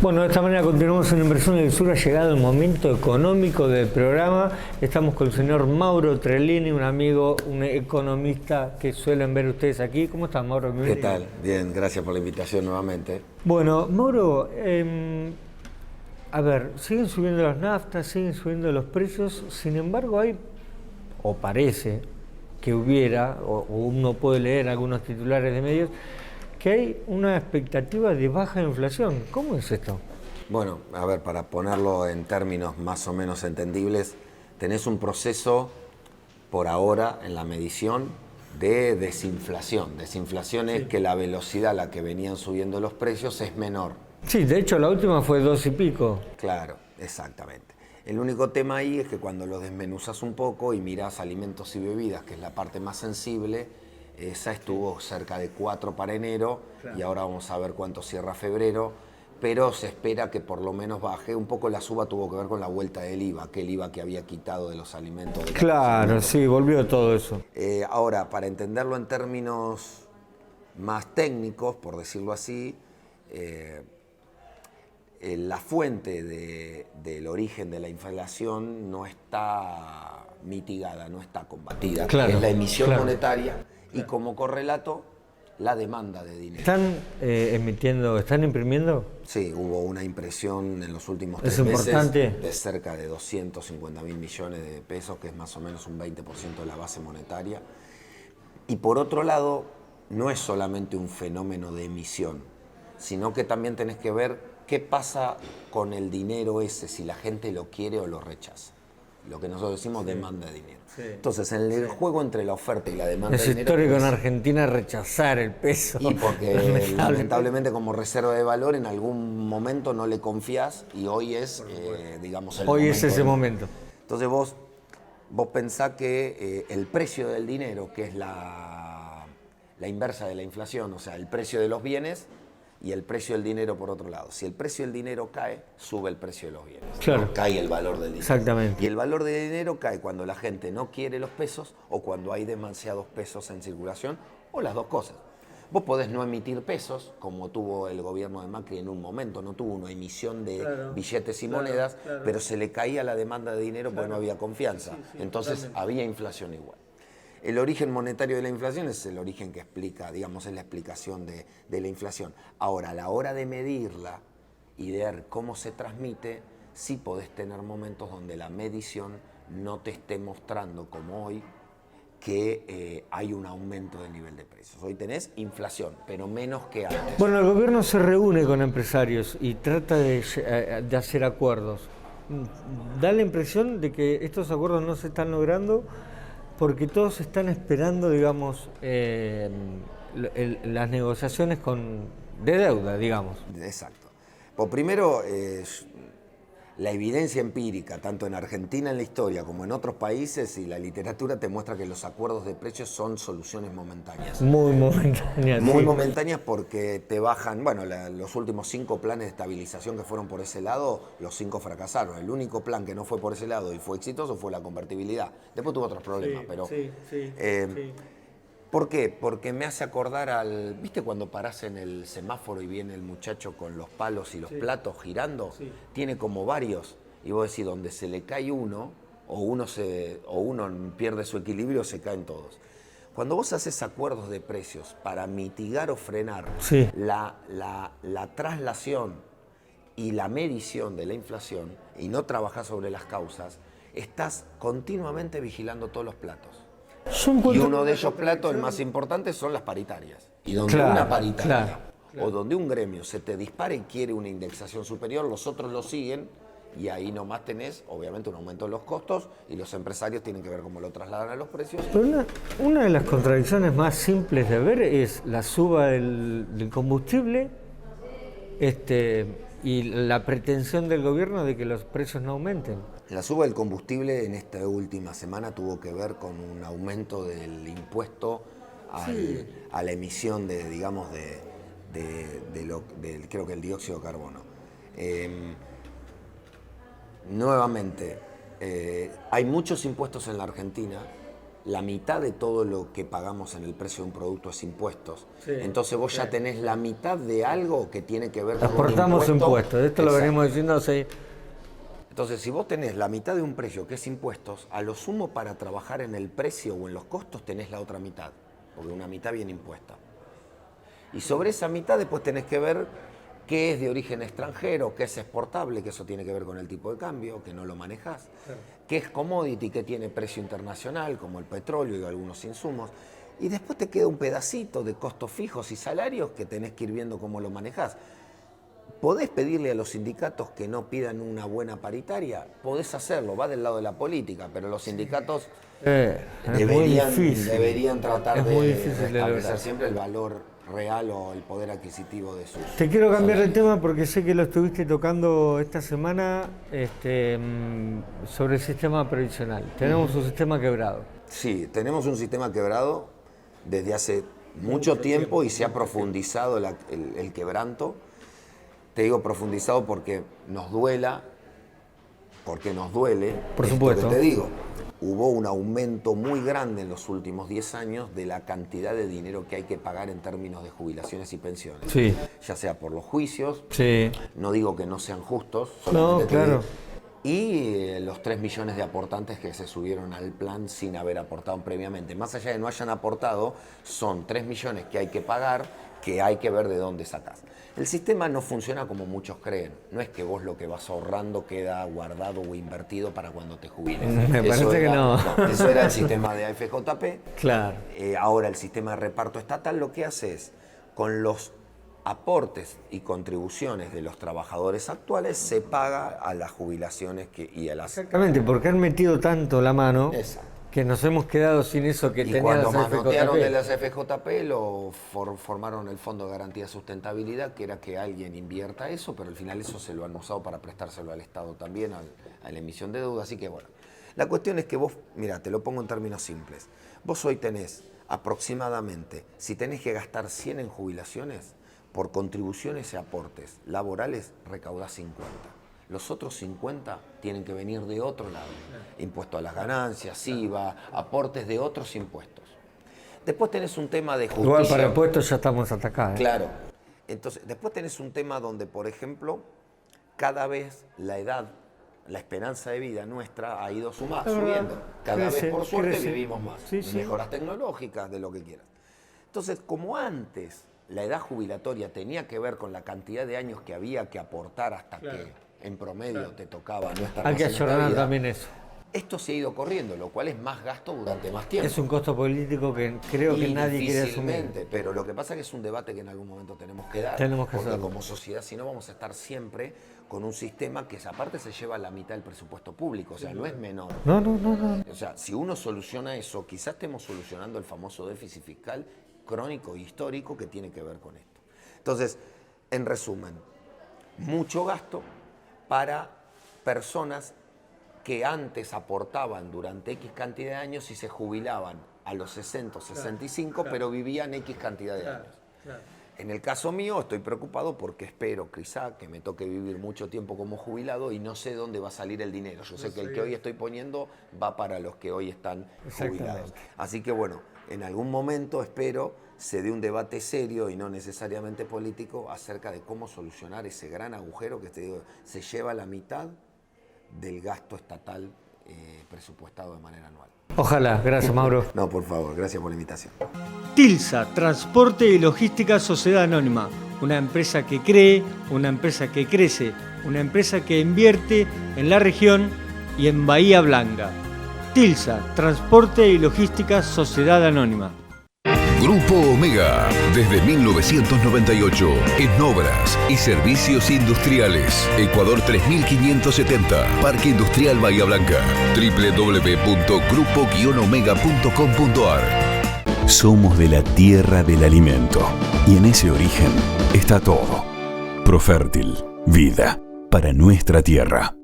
Bueno, de esta manera continuamos en Inversión del Sur. Ha llegado el momento económico del programa. Estamos con el señor Mauro Trellini, un amigo, un economista que suelen ver ustedes aquí. ¿Cómo estás, Mauro? ¿Qué tal? Bien, gracias por la invitación nuevamente. Bueno, Mauro, a ver, siguen subiendo las naftas, siguen subiendo los precios. Sin embargo, hay, o parece que hubiera, o uno puede leer algunos titulares de medios, que hay una expectativa de baja inflación. ¿Cómo es esto? Bueno, a ver, para ponerlo en términos más o menos entendibles, tenés un proceso por ahora en la medición de desinflación. Desinflación es que la velocidad a la que venían subiendo los precios es menor. Sí, de hecho la última fue 2 y pico. Claro, exactamente. El único tema ahí es que cuando lo desmenuzas un poco y mirás alimentos y bebidas, que es la parte más sensible, esa estuvo cerca de 4 para enero, claro. Y ahora vamos a ver cuánto cierra febrero, pero se espera que por lo menos baje. Un poco la suba tuvo que ver con la vuelta del IVA, aquel IVA que había quitado de los alimentos. Claro, sí, volvió todo eso. Ahora, para entenderlo en términos más técnicos, por decirlo así, la fuente del origen de la inflación no está mitigada, no está combatida, claro, es la emisión claro. monetaria y como correlato la demanda de dinero. ¿Están imprimiendo? Sí, hubo una impresión en los últimos 3 meses de cerca de 250.000 millones de pesos, que es más o menos un 20% de la base monetaria. Y por otro lado, no es solamente un fenómeno de emisión, sino que también tenés que ver qué pasa con el dinero ese, si la gente lo quiere o lo rechaza. Lo que nosotros decimos demanda de dinero. Sí. Entonces, en el juego entre la oferta y la demanda de dinero... Es histórico en Argentina rechazar el peso. Y porque lamentablemente como reserva de valor en algún momento no le confías y hoy es, digamos, el hoy momento. Es ese momento. Entonces vos pensás que el precio del dinero, que es la inversa de la inflación, o sea, el precio de los bienes... y el precio del dinero por otro lado. Si el precio del dinero cae, sube el precio de los bienes. Claro. ¿No? Cae el valor del dinero. Exactamente. Y el valor del dinero cae cuando la gente no quiere los pesos o cuando hay demasiados pesos en circulación o las dos cosas. Vos podés no emitir pesos, como tuvo el gobierno de Macri en un momento, no tuvo una emisión de billetes y monedas, pero se le caía la demanda de dinero porque no había confianza. Entonces totalmente. Había inflación igual. El origen monetario de la inflación es el origen que explica, digamos, es la explicación de la inflación. Ahora, a la hora de medirla y de ver cómo se transmite, sí podés tener momentos donde la medición no te esté mostrando, como hoy, que hay un aumento del nivel de precios. Hoy tenés inflación, pero menos que antes. Bueno, el gobierno se reúne con empresarios y trata de hacer acuerdos. Da la impresión de que estos acuerdos no se están logrando porque todos están esperando, digamos, las negociaciones de deuda, digamos. Exacto. Por primero, la evidencia empírica, tanto en Argentina en la historia como en otros países, y la literatura te muestra que los acuerdos de precios son soluciones momentáneas. Muy momentáneas. Muy momentáneas porque te bajan, bueno, los últimos 5 planes de estabilización que fueron por ese lado, los 5 fracasaron. El único plan que no fue por ese lado y fue exitoso fue la convertibilidad. Después tuvo otros problemas, pero... Sí. ¿Por qué? Porque me hace acordar ¿viste cuando parás en el semáforo y viene el muchacho con los palos y los platos girando? Sí. Tiene como varios, y vos decís, donde se le cae uno, o uno pierde su equilibrio, se caen todos. Cuando vos haces acuerdos de precios para mitigar o frenar la traslación y la medición de la inflación, y no trabajás sobre las causas, estás continuamente vigilando todos los platos. Y uno de esos platos, el más importante, son las paritarias. Y donde una paritaria o donde un gremio se te dispara y quiere una indexación superior, los otros lo siguen y ahí nomás tenés, obviamente, un aumento de los costos y los empresarios tienen que ver cómo lo trasladan a los precios. Pero una de las contradicciones más simples de ver es la suba del combustible y la pretensión del gobierno de que los precios no aumenten. La suba del combustible en esta última semana tuvo que ver con un aumento del impuesto a la emisión creo que el dióxido de carbono. Nuevamente, hay muchos impuestos en la Argentina. la mitad de todo lo que pagamos en el precio de un producto es impuestos. Sí, Entonces vos ya tenés la mitad de algo que tiene que ver con Aportamos impuestos, esto lo venimos diciendo hace... Entonces, si vos tenés la mitad de un precio que es impuestos, a lo sumo para trabajar en el precio o en los costos tenés la otra mitad, porque una mitad viene impuesta. Y sobre esa mitad después tenés que ver qué es de origen extranjero, qué es exportable, que eso tiene que ver con el tipo de cambio, que no lo manejás, qué es commodity, qué tiene precio internacional, como el petróleo y algunos insumos. Y después te queda un pedacito de costos fijos y salarios que tenés que ir viendo cómo lo manejás. ¿Podés pedirle a los sindicatos que no pidan una buena paritaria? Podés hacerlo, va del lado de la política, pero los sindicatos deberían tratar de establecer siempre el valor real o el poder adquisitivo de sus... Te quiero cambiar de tema porque sé que lo estuviste tocando esta semana sobre el sistema previsional. Tenemos un sistema quebrado. Sí, tenemos un sistema quebrado desde hace mucho tiempo y se ha profundizado el quebranto. Te digo profundizado porque nos duele. Por supuesto. Que te digo, hubo un aumento muy grande en los últimos 10 años de la cantidad de dinero que hay que pagar en términos de jubilaciones y pensiones. Sí. Ya sea por los juicios, sí. No digo que no sean justos, no, claro. Y los 3 millones de aportantes que se subieron al plan sin haber aportado previamente. Más allá de no hayan aportado, son 3 millones que hay que pagar, que hay que ver de dónde sacás. El sistema no funciona como muchos creen. No es que vos lo que vas ahorrando queda guardado o invertido para cuando te jubiles. Me parece que no. Eso era el sistema de AFJP. Claro. Ahora el sistema de reparto estatal lo que hace es, con los aportes y contribuciones de los trabajadores actuales, se paga a las jubilaciones y a las... Exactamente, porque han metido tanto la mano... Exacto. Que nos hemos quedado sin eso que tenía cuando las manotearon de las FJP, formaron el Fondo de Garantía de Sustentabilidad, que era que alguien invierta eso, pero al final eso se lo han usado para prestárselo al Estado también, a la emisión de deuda. Así que bueno, la cuestión es que vos, mira, te lo pongo en términos simples. Vos hoy tenés aproximadamente, si tenés que gastar 100 en jubilaciones, por contribuciones y aportes laborales recaudás 50. Los otros 50 tienen que venir de otro lado. Impuesto a las ganancias, IVA, aportes de otros impuestos. Después tenés un tema de justicia. Igual para impuestos ya estamos hasta acá. Claro. Entonces, después tenés un tema donde, por ejemplo, cada vez la esperanza de vida nuestra ha ido subiendo. Cada vez, por suerte, vivimos más. Sí, mejoras tecnológicas, de lo que quieras. Entonces, como antes la edad jubilatoria tenía que ver con la cantidad de años que había que aportar hasta que en promedio te tocaba nuestra hay que ayornar también eso. Esto se ha ido corriendo, lo cual es más gasto durante más tiempo. Es un costo político que creo que nadie quiere asumir. Pero lo que pasa es que es un debate que en algún momento tenemos que dar. Porque como sociedad, si no, vamos a estar siempre con un sistema que aparte se lleva la mitad del presupuesto público, o sea, no es menor. No. O sea, si uno soluciona eso, quizás estemos solucionando el famoso déficit fiscal crónico e histórico que tiene que ver con esto. Entonces, en resumen, mucho gasto para personas que antes aportaban durante X cantidad de años y se jubilaban a los 60 o 65, pero vivían X cantidad de años. En el caso mío estoy preocupado porque espero quizá que me toque vivir mucho tiempo como jubilado y no sé dónde va a salir el dinero. Yo sé que el que hoy estoy poniendo va para los que hoy están jubilados. Así que bueno, en algún momento espero se dé un debate serio y no necesariamente político acerca de cómo solucionar ese gran agujero que te digo, se lleva la mitad del gasto estatal presupuestado de manera anual. Ojalá, gracias Mauro. No, por favor, gracias por la invitación. TILSA, Transporte y Logística Sociedad Anónima, una empresa que cree, una empresa que crece, una empresa que invierte en la región y en Bahía Blanca. TILSA, Transporte y Logística Sociedad Anónima. Grupo Omega, desde 1998, en obras y servicios industriales. Ecuador 3570, Parque Industrial Bahía Blanca, www.grupo-omega.com.ar. Somos de la tierra del alimento y en ese origen está todo. Profértil, vida para nuestra tierra.